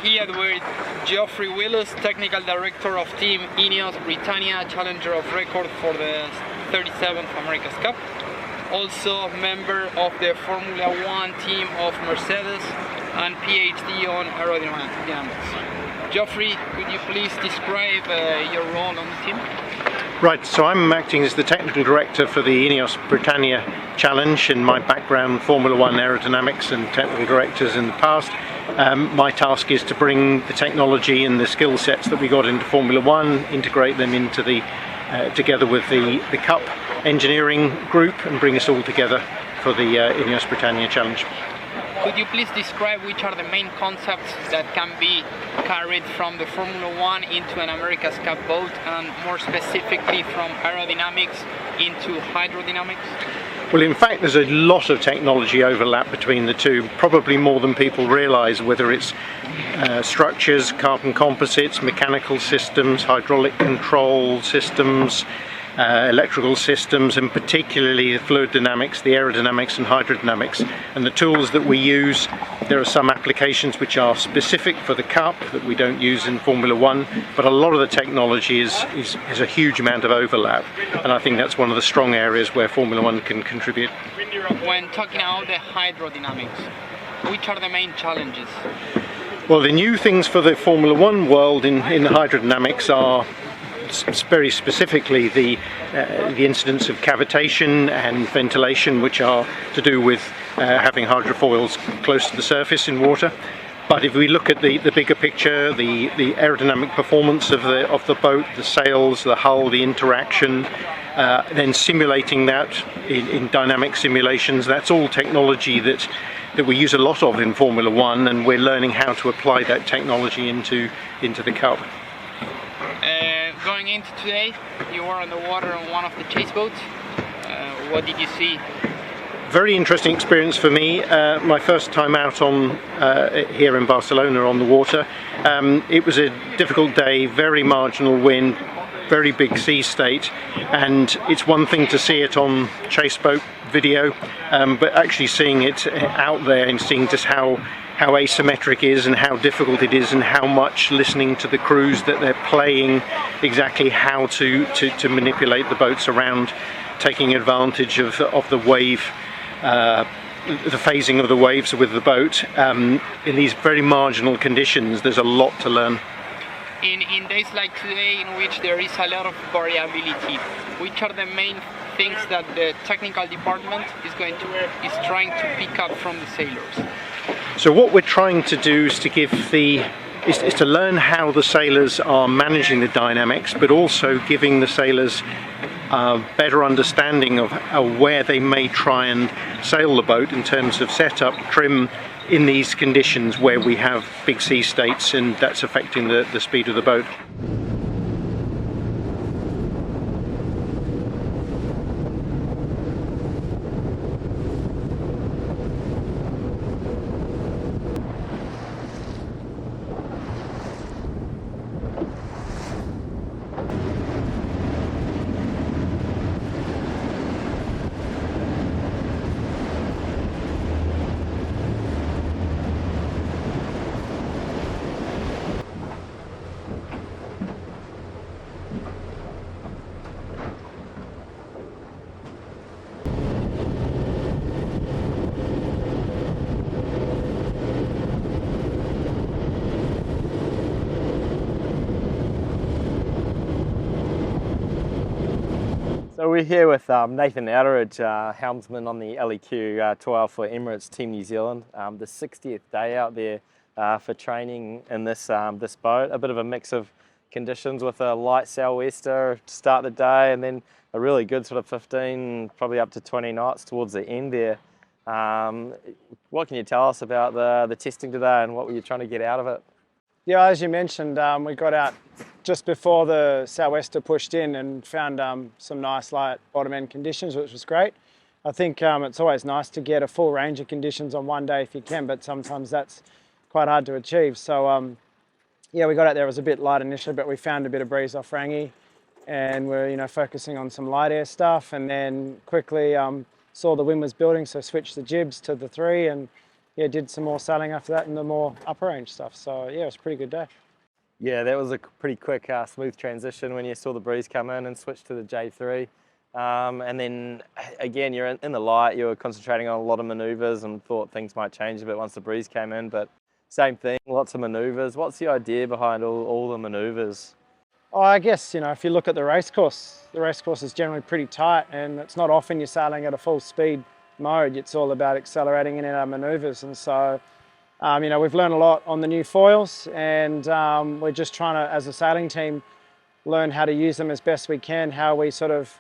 here with Geoffrey Willis, Technical Director of Team INEOS Britannia, Challenger of Record for the 37th America's Cup. Also member of the Formula One team of Mercedes and PhD on aerodynamics. Geoffrey, could you please describe your role on the team? Right, so I'm acting as the Technical Director for the INEOS Britannia Challenge. In my background, Formula One aerodynamics and technical directors in the past. My task is to bring the technology and the skill sets that we got into Formula One, integrate them into the together with the Cup engineering group and bring us all together for the INEOS Britannia Challenge. Could you please describe which are the main concepts that can be carried from the Formula One into an America's Cup boat, and more specifically from aerodynamics into hydrodynamics? Well, in fact, there's a lot of technology overlap between the two, probably more than people realise, whether it's structures, carbon composites, mechanical systems, hydraulic control systems, electrical systems, and particularly the fluid dynamics, the aerodynamics and hydrodynamics. And the tools that we use, there are some applications which are specific for the Cup that we don't use in Formula One, but a lot of the technology is a huge amount of overlap, and I think that's one of the strong areas where Formula One can contribute. When talking about the hydrodynamics, which are the main challenges? Well, the new things for the Formula One world in the hydrodynamics are very specifically the incidence of cavitation and ventilation, which are to do with having hydrofoils close to the surface in water. But if we look at the bigger picture, the aerodynamic performance of the boat, the sails, the hull, the interaction, then simulating that in dynamic simulations, that's all technology that we use a lot of in Formula One, and we're learning how to apply that technology into the Cup. Going into today, you were on the water on one of the chase boats. What did you see? Very interesting experience for me. My first time out on here in Barcelona on the water. It was a difficult day, very marginal wind, very big sea state, and it's one thing to see it on chase boat video, but actually seeing it out there and seeing just how asymmetric is and how difficult it is, and how much listening to the crews that they're playing exactly how to manipulate the boats around, taking advantage of the wave, the phasing of the waves with the boat. In these very marginal conditions, there's a lot to learn. In days like today, in which there is a lot of variability, which are the main things that the technical department is trying to pick up from the sailors? So what we're trying to do is to give is to learn how the sailors are managing the dynamics, but also giving the sailors a better understanding of where they may try and sail the boat in terms of setup, trim, in these conditions where we have big sea states and that's affecting the speed of the boat. So we're here with Nathan Outeridge, helmsman on the LEQ 12 for Emirates Team New Zealand. The 60th day out there for training in this boat. A bit of a mix of conditions with a light sou'wester to start the day, and then a really good sort of 15, probably up to 20 knots towards the end there. What can you tell us about the testing today, and what were you trying to get out of it? Yeah, as you mentioned, we got out just before the sou'wester pushed in and found some nice light bottom end conditions, which was great. I think it's always nice to get a full range of conditions on one day if you can, but sometimes that's quite hard to achieve. So yeah, we got out there, it was a bit light initially, but we found a bit of breeze off Rangi, and we're focusing on some light air stuff, and then quickly saw the wind was building, so switched the jibs to the 3 and yeah, did some more sailing after that and the more upper range stuff. So yeah, it was a pretty good day. Yeah, that was a pretty quick, smooth transition when you saw the breeze come in and switch to the J3. And then again, you're in the light, you were concentrating on a lot of maneuvers and thought things might change a bit once the breeze came in, but same thing, lots of maneuvers. What's the idea behind all the maneuvers? Oh, I guess, if you look at the race course is generally pretty tight, and it's not often you're sailing at a full speed mode. It's all about accelerating in our maneuvers. And so, we've learned a lot on the new foils, and we're just trying to, as a sailing team, learn how to use them as best we can, how we sort of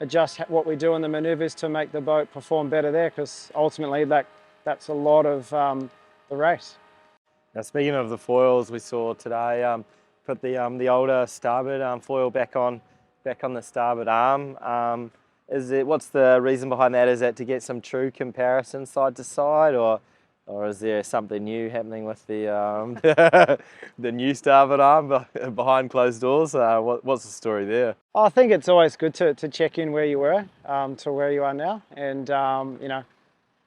adjust what we do in the maneuvers to make the boat perform better there, because ultimately that's a lot of the race. Now, speaking of the foils, we saw today, put the older starboard foil back on the starboard arm. What's the reason behind that? Is that to get some true comparison side to side, or is there something new happening with the the new starboard arm behind closed doors? What's the story there? I think it's always good to check in where you were to where you are now, and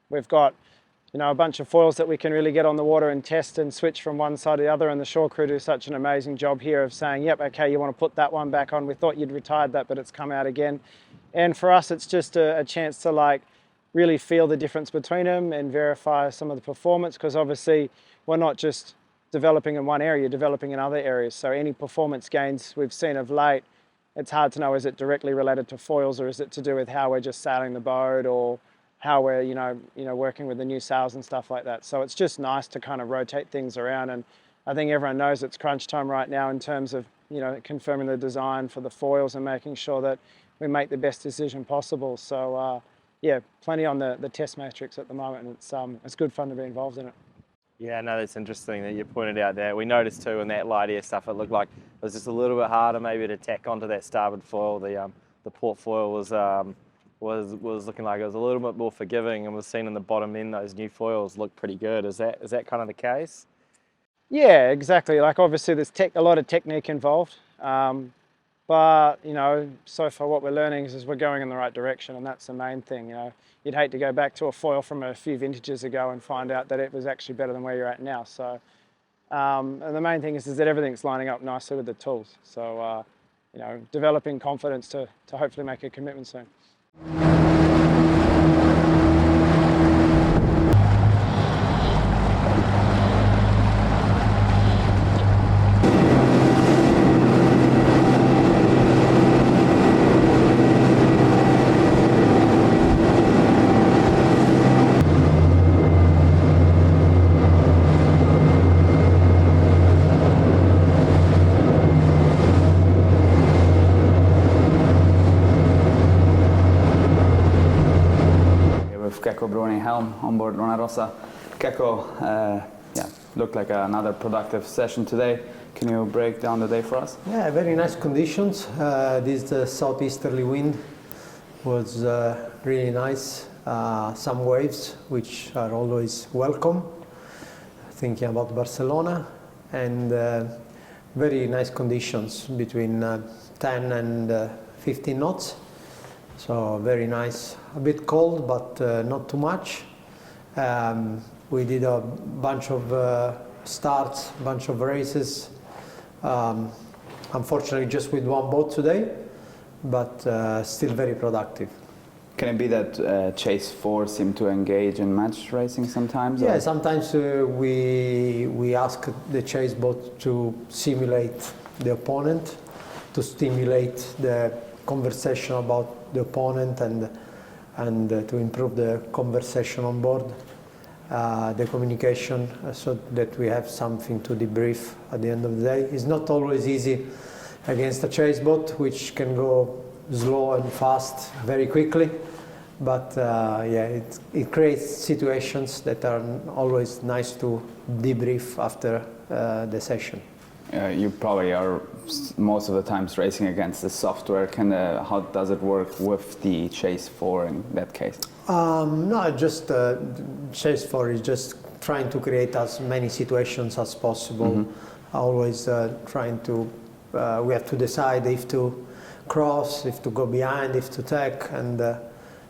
we've got a bunch of foils that we can really get on the water and test and switch from one side to the other, and the shore crew do such an amazing job here of saying, yep, okay, you want to put that one back on, we thought you'd retired that, but it's come out again. And for us, it's just a chance to really feel the difference between them and verify some of the performance, because obviously we're not just developing in one area, you're developing in other areas. So any performance gains we've seen of late, it's hard to know, is it directly related to foils, or is it to do with how we're just sailing the boat, or how we're working with the new sails and stuff like that. So it's just nice to kind of rotate things around, and I think everyone knows it's crunch time right now in terms of confirming the design for the foils and making sure that we make the best decision possible. So yeah, plenty on the test matrix at the moment, and it's good fun to be involved in it. Yeah, no, that's interesting that you pointed out that. We noticed too in that light air stuff, it looked like it was just a little bit harder maybe to tack onto that starboard foil. The port foil was looking like it was a little bit more forgiving, and was seen in the bottom end, those new foils look pretty good. Is that kind of the case? Yeah, exactly. Obviously there's a lot of technique involved, but so far what we're learning is we're going in the right direction, and that's the main thing. You'd hate to go back to a foil from a few vintages ago and find out that it was actually better than where you're at now. So and the main thing is that everything's lining up nicely with the tools. So developing confidence to hopefully make a commitment soon. Helm on board Rossa. Keko, looked like another productive session today. Can you break down the day for us? Yeah, very nice conditions. This southeasterly wind was really nice. Some waves, which are always welcome. Thinking about Barcelona, and very nice conditions between 10 and 15 knots. So very nice, a bit cold, but not too much. We did a bunch of starts, a bunch of races. Unfortunately, just with one boat today, but still very productive. Can it be that Chase 4 seem to engage in match racing sometimes? Yeah, sometimes we ask the Chase boat to simulate the opponent, to stimulate the conversation about the opponent, and to improve the conversation on board, the communication, so that we have something to debrief at the end of the day. It's not always easy against a chase boat, which can go slow and fast very quickly, but yeah, it creates situations that are always nice to debrief after the session. You probably are most of the times racing against the software. How does it work with the Chase 4 in that case? No, just Chase 4 is just trying to create as many situations as possible. Mm-hmm. Always trying to, we have to decide if to cross, if to go behind, if to tack, and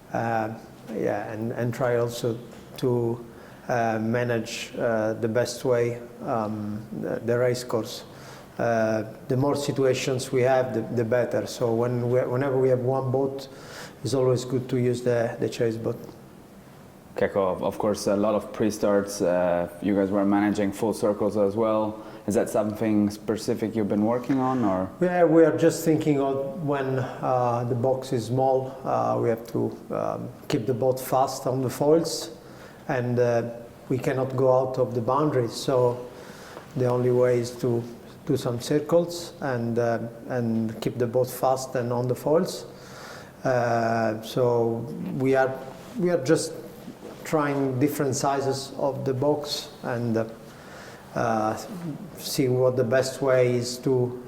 yeah, and try also to manage the best way the race course. The more situations we have, the better. So whenever we have one boat, it's always good to use the chase boat. Keko, of course, a lot of pre-starts. You guys were managing full circles as well. Is that something specific you've been working on, or? Yeah, we are just thinking of when the box is small, we have to keep the boat fast on the foils, and we cannot go out of the boundaries. So the only way is to do some circles and keep the boat fast and on the foils. So we are just trying different sizes of the box and see what the best way is to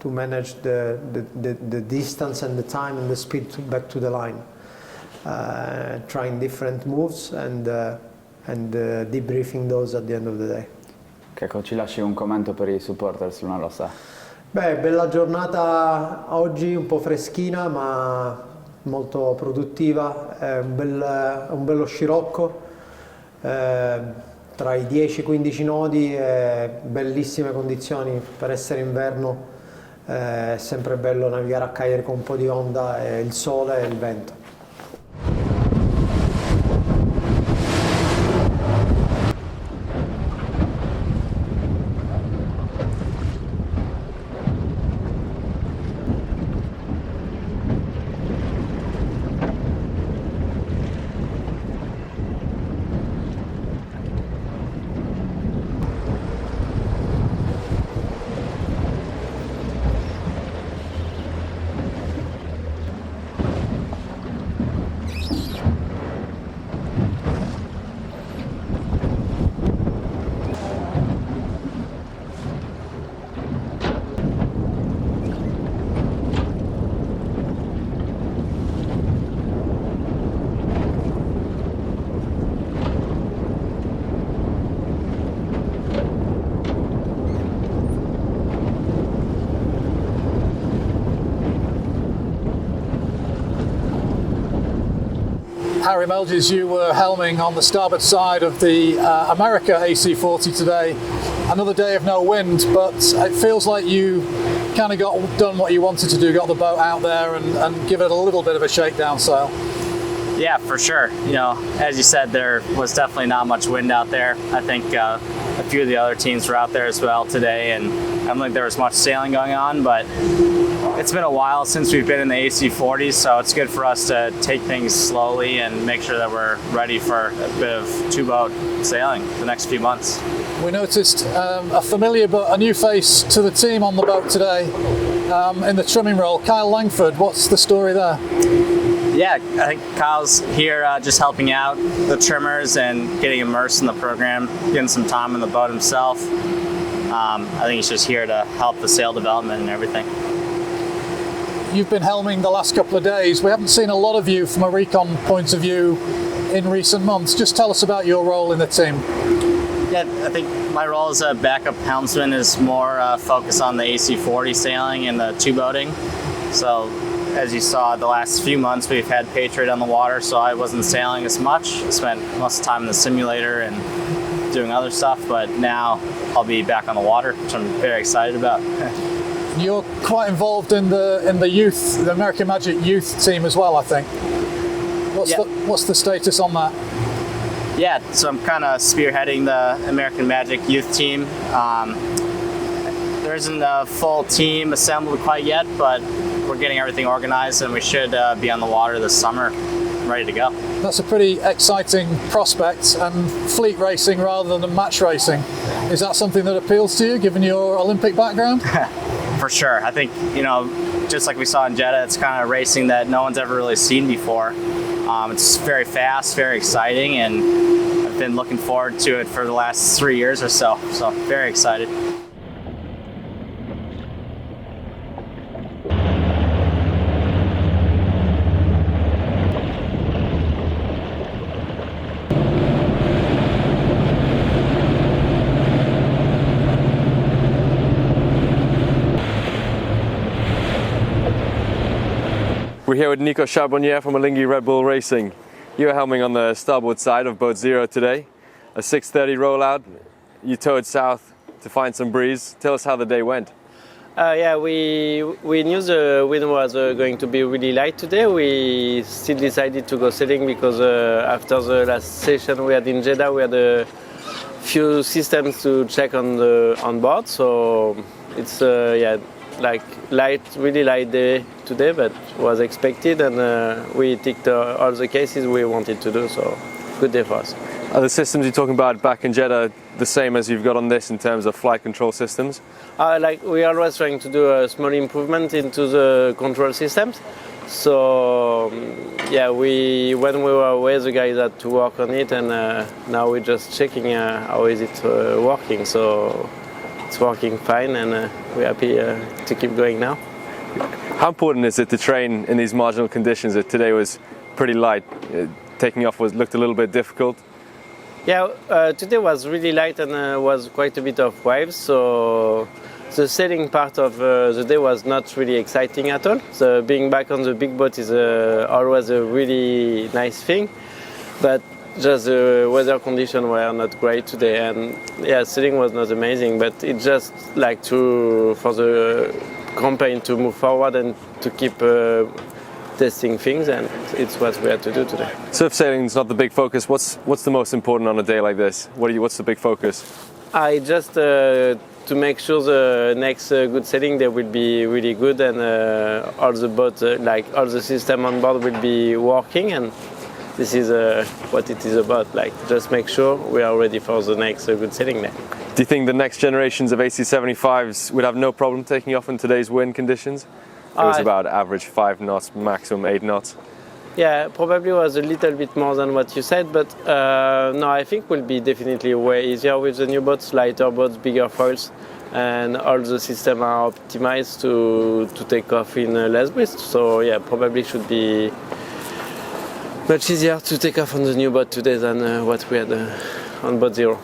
manage the distance and the time and the speed back to the line. Trying different moves and debriefing those at the end of the day. Keko, ci lasci un commento per i supporters Luna Rossa? Beh, bella giornata oggi, un po' freschina ma molto produttiva, è un bello scirocco, tra i 10-15 nodi, bellissime condizioni per essere inverno, è sempre bello navigare a Cagliari con un po' di onda, e il sole e il vento. Harry Melges, you were helming on the starboard side of the America AC40 today. Another day of no wind, but it feels like you kind of done what you wanted to do, got the boat out there and give it a little bit of a shakedown sail. Yeah, for sure. You know, as you said, there was definitely not much wind out there. I think a few of the other teams were out there as well today, and I don't think there was much sailing going on, but it's been a while since we've been in the AC40s, so it's good for us to take things slowly and make sure that we're ready for a bit of two-boat sailing the next few months. We noticed a familiar but a new face to the team on the boat today in the trimming role, Kyle Langford. What's the story there? Yeah, I think Kyle's here just helping out the trimmers and getting immersed in the program, getting some time on the boat himself. I think he's just here to help the sail development and everything. You've been helming the last couple of days. We haven't seen a lot of you from a recon point of view in recent months. Just tell us about your role in the team. Yeah, I think my role as a backup helmsman is more focused on the AC40 sailing and the two-boating. So as you saw, the last few months we've had Patriot on the water, so I wasn't sailing as much. I spent most of the time in the simulator and doing other stuff, but now I'll be back on the water, which I'm very excited about. You're quite involved in the youth, the American Magic youth team as well, I think. What's the status on that? Yeah, so I'm kind of spearheading the American Magic youth team. There isn't a full team assembled quite yet, but we're getting everything organized and we should be on the water this summer, ready to go. That's a pretty exciting prospect, and fleet racing rather than match racing. Is that something that appeals to you, given your Olympic background? For sure. I think, you know, just like we saw in Jeddah, it's kind of racing that no one's ever really seen before. It's very fast, very exciting, and I've been looking forward to it for the last 3 years or so. So very excited. We're here with Nico Charbonnier from Alinghi Red Bull Racing. You were helming on the starboard side of boat 0 today, a 6:30 rollout. You towed south to find some breeze. Tell us how the day went. Yeah, we knew the wind was going to be really light today. We still decided to go sailing because after the last session we had in Jeddah, we had a few systems to check on board. So it's yeah, like really light day today, but was expected, and we ticked all the cases we wanted to do. So good day for us. Are the systems you're talking about back in Jeddah the same as you've got on this in terms of flight control systems? Like we're always trying to do a small improvement into the control systems. So yeah, when we were away, the guys had to work on it, and now we're just checking how is it working. So it's working fine, and we're happy to keep going now. How important is it to train in these marginal conditions? That today was pretty light. Taking off looked a little bit difficult. Yeah, today was really light and was quite a bit of waves, so the sailing part of the day was not really exciting at all. So being back on the big boat is always a really nice thing, but just the weather conditions were not great today, and yeah, sailing was not amazing, but it just like for the campaign to move forward and to keep testing things, and it's what we had to do today. Surf sailing is not the big focus. What's the most important on a day like this? What's the big focus? I just to make sure the next good sailing day will be really good, and all the boat, like all the system on board will be working, and this is what it is about. Like just make sure we are ready for the next good sailing day. Do you think the next generations of AC75s would have no problem taking off in today's wind conditions? It was about average 5 knots, maximum 8 knots. Yeah, probably was a little bit more than what you said, but no, I think will be definitely way easier with the new boats, lighter boats, bigger foils, and all the systems are optimized to take off in less breeze. So yeah, probably should be much easier to take off on the new boat today than what we had on boat 0.